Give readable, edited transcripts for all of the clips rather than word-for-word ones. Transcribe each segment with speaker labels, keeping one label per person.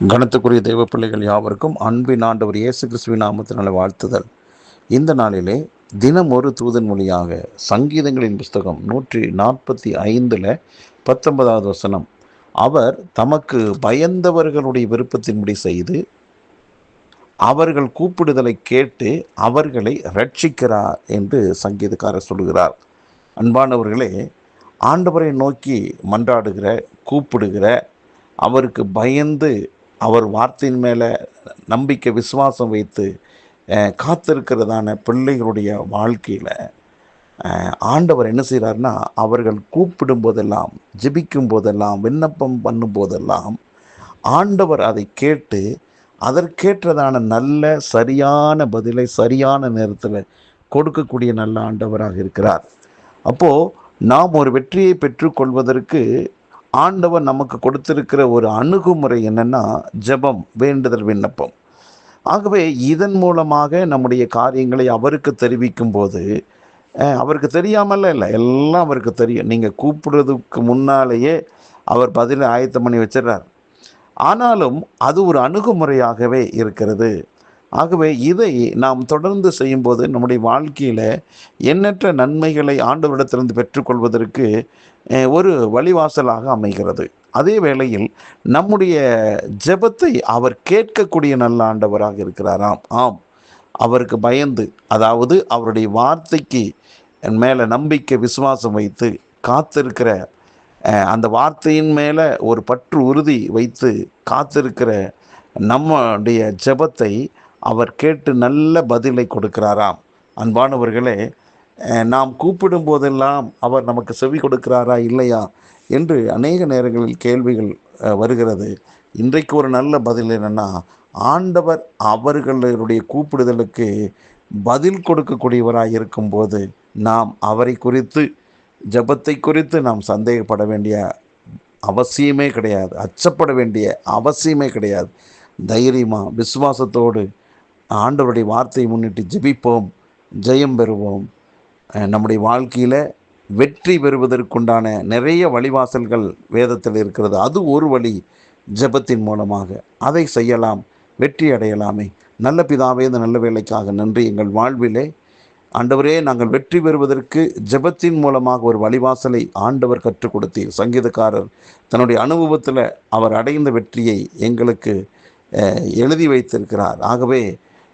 Speaker 1: கனத்துக்குரிய தெய்வ பிள்ளைகள் யாவருக்கும் அன்பின் ஆண்டவர் இயேசு கிறிஸ்துவின் நாமத்தினால வாழ்த்துதல். இந்த நாளிலே தினம் ஒரு தூதன் மொழியாக சங்கீதங்களின் புஸ்தகம் 145 19வது வசனம், அவர் தமக்கு பயந்தவர்களுடைய விருப்பத்தின்படி செய்து அவர்கள் கூப்பிடுதலை கேட்டு அவர்களை ரட்சிக்கிறார் என்று சங்கீதக்காரர் சொல்கிறார். அன்பானவர்களே, ஆண்டவரை நோக்கி மன்றாடுகிற, கூப்பிடுகிற, அவருக்கு பயந்து அவர் வார்த்தையின் மேலே நம்பிக்கை விசுவாசம் வைத்து காத்திருக்கிறதான பிள்ளைகளுடைய வாழ்க்கையில் ஆண்டவர் என்ன செய்கிறார்னா, அவர்கள் கூப்பிடும் போதெல்லாம், ஜெபிக்கும் போதெல்லாம், விண்ணப்பம் பண்ணும் போதெல்லாம் ஆண்டவர் அதை கேட்டு அதற்கேற்றதான நல்ல சரியான பதிலை சரியான நேரத்தில் கொடுக்கக்கூடிய நல்ல ஆண்டவராக இருக்கிறார். அப்போது நாம் ஒரு வெற்றியை பெற்றுக்கொள்வதற்கு ஆண்டவர் நமக்கு கொடுத்திருக்கிற ஒரு அணுகுமுறை என்னன்னா, ஜெபம், வேண்டுதல், விண்ணப்பம். ஆகவே இதன் மூலமாக நம்முடைய காரியங்களை அவருக்கு தெரிவிக்கும் போது, அவருக்கு தெரியாமல்ல இல்லை, எல்லாம் அவருக்கு தெரியும். நீங்கள் கூப்பிடுறதுக்கு முன்னாலேயே அவர் பதிலை ஆயத்தம் பண்ணி வச்சிடறார். ஆனாலும் அது ஒரு அணுகுமுறையாகவே இருக்கிறது. ஆகவே இதை நாம் தொடர்ந்து செய்யும்போது நம்முடைய வாழ்க்கையில் எண்ணற்ற நன்மைகளை ஆண்டவரிடத்திலிருந்து பெற்றுக்கொள்வதற்கு ஒரு வழிவாசலாக அமைகிறது. அதே வேளையில் நம்முடைய ஜெபத்தை அவர் கேட்கக்கூடிய நல்ல ஆண்டவராக இருக்கிறாராம். ஆம், அவருக்கு பயந்து, அதாவது அவருடைய வார்த்தைக்கு மேலே நம்பிக்கை விசுவாசம் வைத்து காத்திருக்கிற, அந்த வார்த்தையின் மேலே ஒரு பற்று உறுதி வைத்து காத்திருக்கிற நம்முடைய ஜெபத்தை அவர் கேட்டு நல்ல பதிலை கொடுக்கிறாராம். அன்பானவர்களே, நாம் கூப்பிடும் போதெல்லாம் அவர் நமக்கு செவி கொடுக்கிறாரா இல்லையா என்று அநேக நேரங்களில் கேள்விகள் வருகிறது. இன்றைக்கு ஒரு நல்ல பதில் என்னென்னா, ஆண்டவர் அவர்களுடைய கூப்பிடுதலுக்கு பதில் கொடுக்கக்கூடியவராக இருக்கும்போது நாம் அவரை குறித்து, ஜெபத்தை குறித்து நாம் சந்தேகப்பட வேண்டிய அவசியமே கிடையாது, அச்சப்பட வேண்டிய அவசியமே கிடையாது. தைரியமாக விசுவாசத்தோடு ஆண்டவருடைய வார்த்தையை முன்னிட்டு ஜெபிப்போம், ஜெயம் பெறுவோம். நம்முடைய வாழ்க்கையில் வெற்றி பெறுவதற்குண்டான நிறைய வழிவாசல்கள் வேதத்தில் இருக்கிறது. அது ஒரு வழி, ஜெபத்தின் மூலமாக அதை செய்யலாம், வெற்றி அடையலாமே. நல்ல பிதாவே, இந்த நல்ல வேலைக்காக நன்றி. எங்கள் வாழ்விலே ஆண்டவரே, நாங்கள் வெற்றி பெறுவதற்கு ஜெபத்தின் மூலமாக ஒரு வழிவாசலை ஆண்டவர் கற்றுக் கொடுத்தீர். சங்கீதக்காரர் தன்னுடைய அனுபவத்தில் அவர் அடைந்த வெற்றியை எங்களுக்கு எழுதி வைத்திருக்கிறார். ஆகவே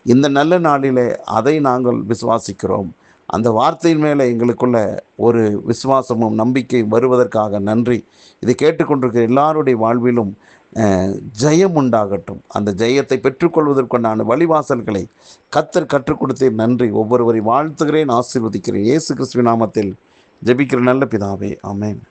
Speaker 1: இந்த நல்ல நாளிலே அதை நாங்கள் விசுவாசிக்கிறோம். அந்த வார்த்தையின் மேலே எங்களுக்குள்ள ஒரு விசுவாசமும் நம்பிக்கை வருவதற்காக நன்றி. இதை கேட்டுக்கொண்டிருக்கிற எல்லாருடைய வாழ்விலும் ஜெயம் உண்டாகட்டும். அந்த ஜெயத்தை பெற்றுக்கொள்வதற்கான வழிவாசல்களை கர்த்தர் கற்றுக் கொடுத்தேன். நன்றி. ஒவ்வொருவரை வாழ்த்துகிறேன், ஆசீர்வதிக்கிறேன். இயேசு கிறிஸ்துவின் நாமத்தில் ஜெபிக்கிற நல்ல பிதாவே, ஆமென்.